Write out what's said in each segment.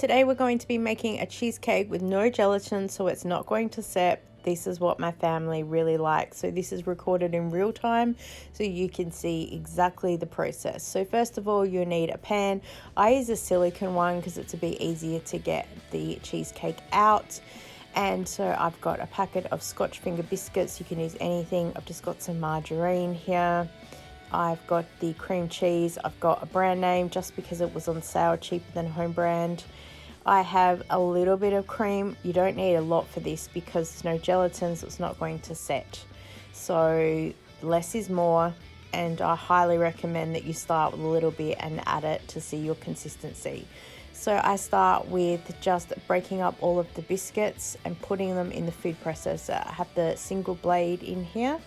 Today we're going to be making a cheesecake with no gelatin, so it's not going to set. This is what my family really likes. So this is recorded in real time so you can see exactly the process. So first of all, you need a pan. I use a silicone one because it's a bit easier to get the cheesecake out. And so I've got a packet of Scotch finger biscuits. You can use anything. I've just got some margarine here. I've got the cream cheese. I've got a brand name just because it was on sale, cheaper than home brand. I have a little bit of cream. You don't need a lot for this because there's no gelatin, so it's not going to set. So less is more, and I highly recommend that you start with a little bit and add it to see your consistency. So I start with just breaking up all of the biscuits and putting them in the food processor. I have the single blade in here.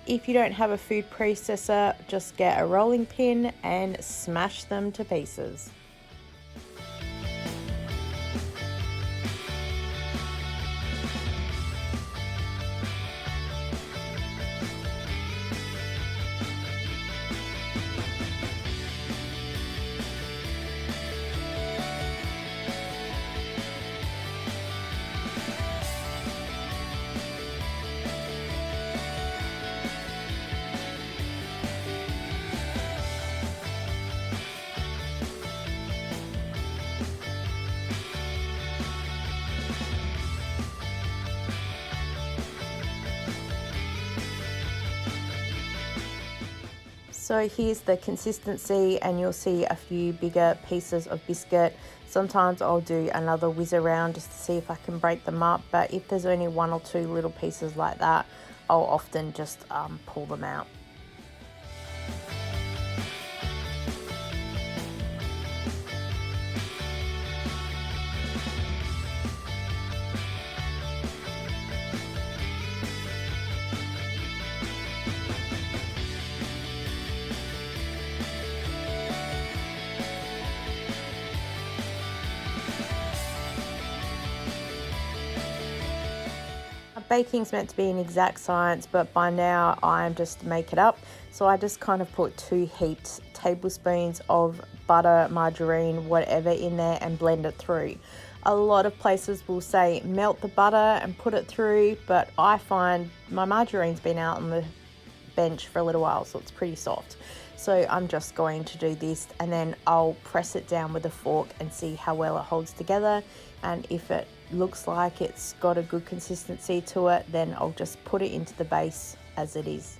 If you don't have a food processor, just get a rolling pin and smash them to pieces. So here's the consistency, and you'll see a few bigger pieces of biscuit. Sometimes I'll do another whiz around just to see if I can break them up, but if there's only one or two little pieces like that, I'll often just pull them out. Baking's meant to be an exact science, but by now I'm just make it up. So I just kind of put 2 heaped tablespoons of butter, margarine, whatever in there and blend it through. A lot of places will say melt the butter and put it through, but I find my margarine's been out on the bench for a little while, so it's pretty soft. So I'm just going to do this, and then I'll press it down with a fork and see how well it holds together. And if it looks like it's got a good consistency to it, then I'll just put it into the base as it is.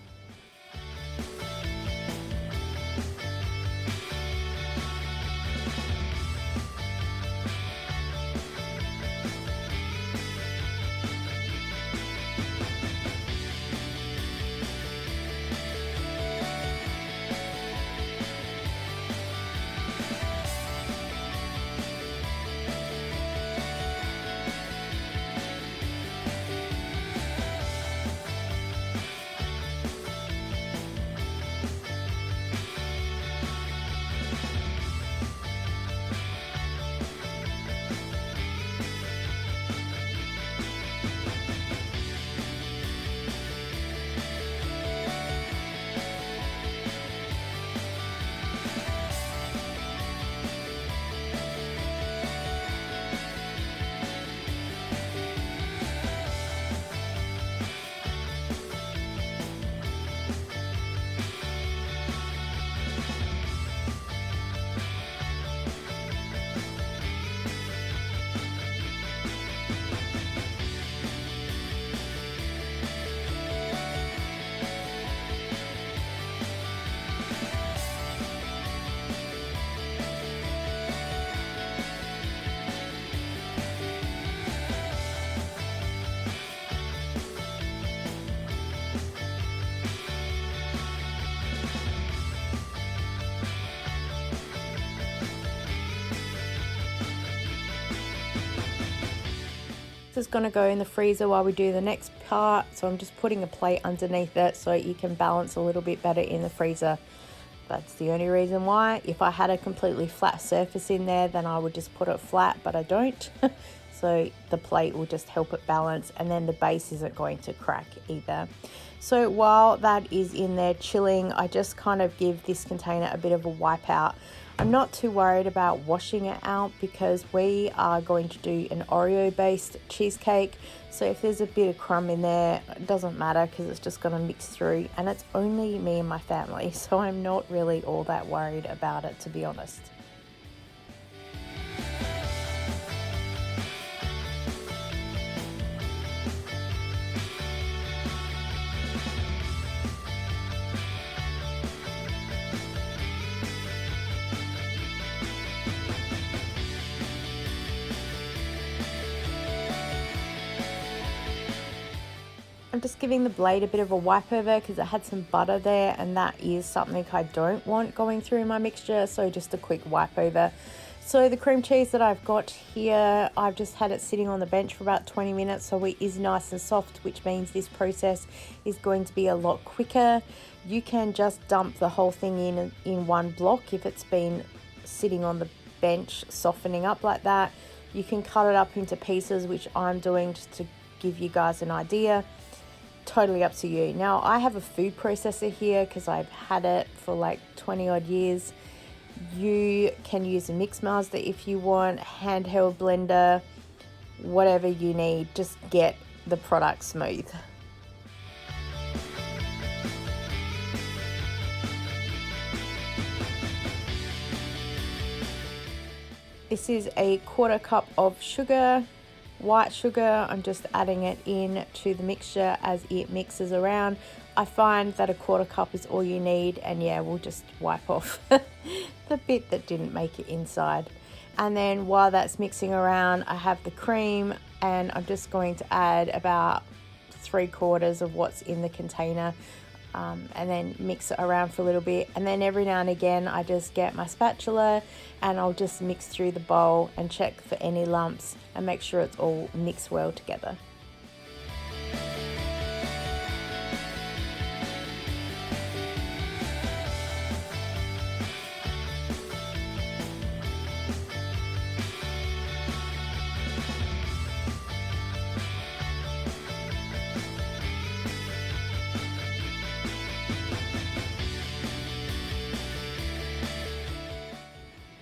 This is going to go in the freezer while we do the next part, so I'm just putting a plate underneath it so you can balance a little bit better in the freezer. That's the only reason why. If I had a completely flat surface in there, then I would just put it flat, but I don't. So the plate will just help it balance, and then the base isn't going to crack either. So while that is in there chilling, I just kind of give this container a bit of a wipe out. I'm not too worried about washing it out because we are going to do an Oreo based cheesecake. So if there's a bit of crumb in there, it doesn't matter because it's just going to mix through, and it's only me and my family. So I'm not really all that worried about it, to be honest. I'm just giving the blade a bit of a wipe over because it had some butter there, and that is something I don't want going through my mixture, so just a quick wipe over. So the cream cheese that I've got here, I've just had it sitting on the bench for about 20 minutes, so it is nice and soft, which means this process is going to be a lot quicker. You can just dump the whole thing in one block if it's been sitting on the bench softening up like that. You can cut it up into pieces, which I'm doing just to give you guys an idea. Totally up to you. Now I have a food processor here because I've had it for like 20 odd years. You can use a mix master if you want, handheld blender, whatever you need, just get the product smooth. This is a 1/4 cup of sugar, white sugar. I'm just adding it in to the mixture as it mixes around. I find that a 1/4 cup is all you need, and yeah, we'll just wipe off the bit that didn't make it inside. And then while that's mixing around, I have the cream, and I'm just going to add about 3/4 of what's in the container, and then mix it around for a little bit. And then every now and again I just get my spatula and I'll just mix through the bowl and check for any lumps and make sure it's all mixed well together.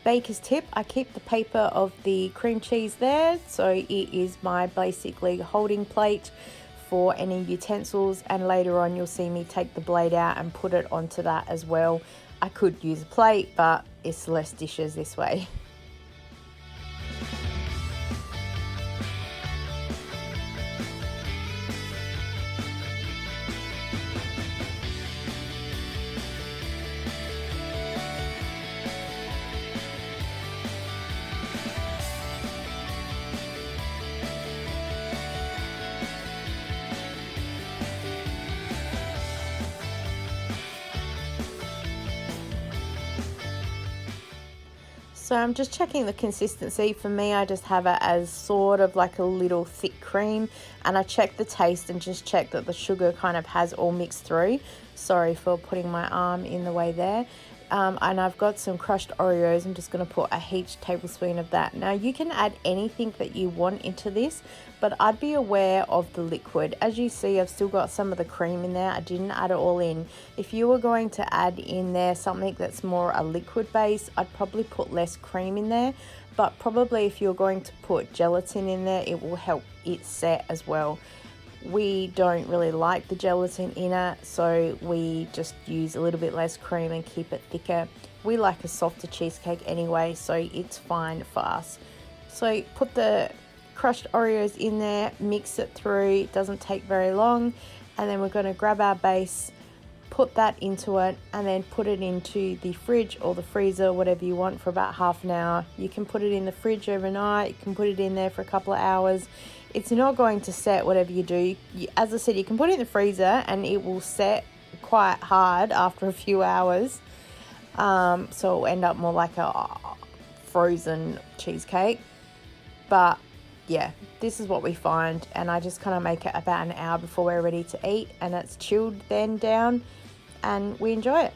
Baker's tip, I keep the paper of the cream cheese there, so it is my basically holding plate for any utensils, and later on you'll see me take the blade out and put it onto that as well. I could use a plate, but it's less dishes this way. So I'm just checking the consistency. For me, I just have it as sort of like a little thick cream, and I check the taste and just check that the sugar kind of has all mixed through. Sorry for putting my arm in the way there. And I've got some crushed Oreos. I'm just going to put a heaped tablespoon of that. Now you can add anything that you want into this, but I'd be aware of the liquid. As you see, I've still got some of the cream in there. I didn't add it all in. If you were going to add in there something that's more a liquid base, I'd probably put less cream in there. But probably if you're going to put gelatin in there, it will help it set as well. We don't really like the gelatin in it, so we just use a little bit less cream and keep it thicker. We like a softer cheesecake anyway, so it's fine for us. So put the crushed Oreos in there, mix it through. It doesn't take very long, and then we're going to grab our base, put that into it, and then put it into the fridge or the freezer, whatever you want, for about half an hour. You can put it in the fridge overnight. You can put it in there for a couple of hours. It's not going to set whatever you do. As I said, you can put it in the freezer and it will set quite hard after a few hours. So it'll end up more like a frozen cheesecake. But yeah, this is what we find. And I just kind of make it about an hour before we're ready to eat. And it's chilled then down and we enjoy it.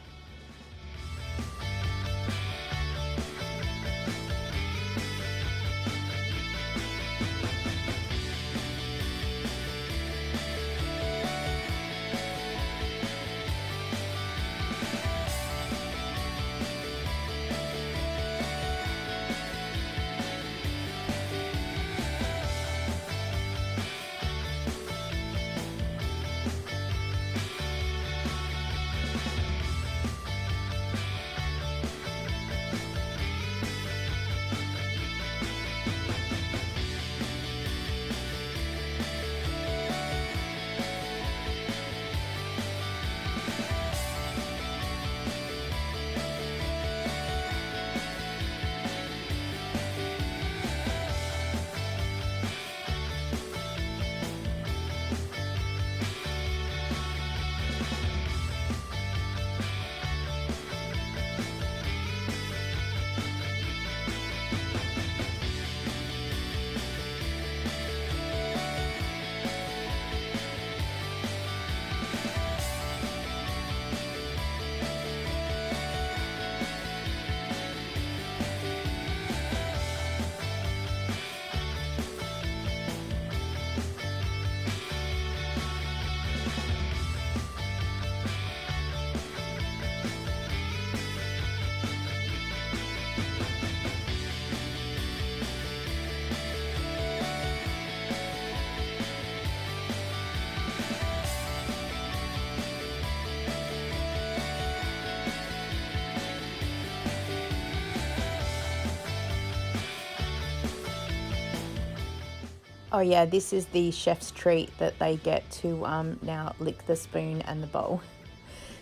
Oh yeah, this is the chef's treat that they get to now lick the spoon and the bowl.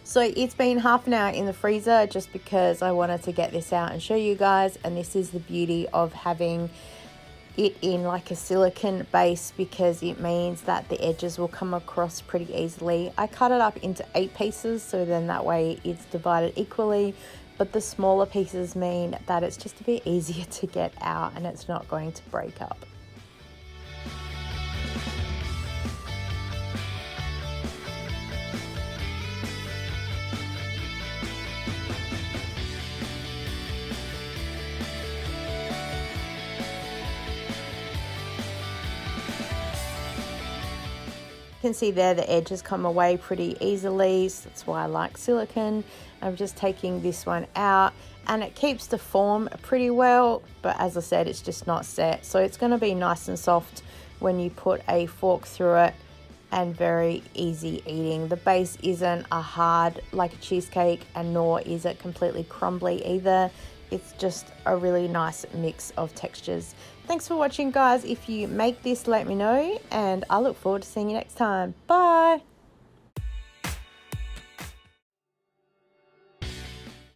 So it's been half an hour in the freezer just because I wanted to get this out and show you guys. And this is the beauty of having it in like a silicone base, because it means that the edges will come across pretty easily. I cut it up into 8 pieces, so then that way it's divided equally. But the smaller pieces mean that it's just a bit easier to get out and it's not going to break up. You can see there the edges come away pretty easily, so that's why I like silicone. I'm just taking this one out and it keeps the form pretty well, but as I said, it's just not set, so it's going to be nice and soft when you put a fork through it and very easy eating. The base isn't a hard like a cheesecake, and nor is it completely crumbly either. It's just a really nice mix of textures. Thanks for watching, guys. If you make this, let me know, and I look forward to seeing you next time. Bye.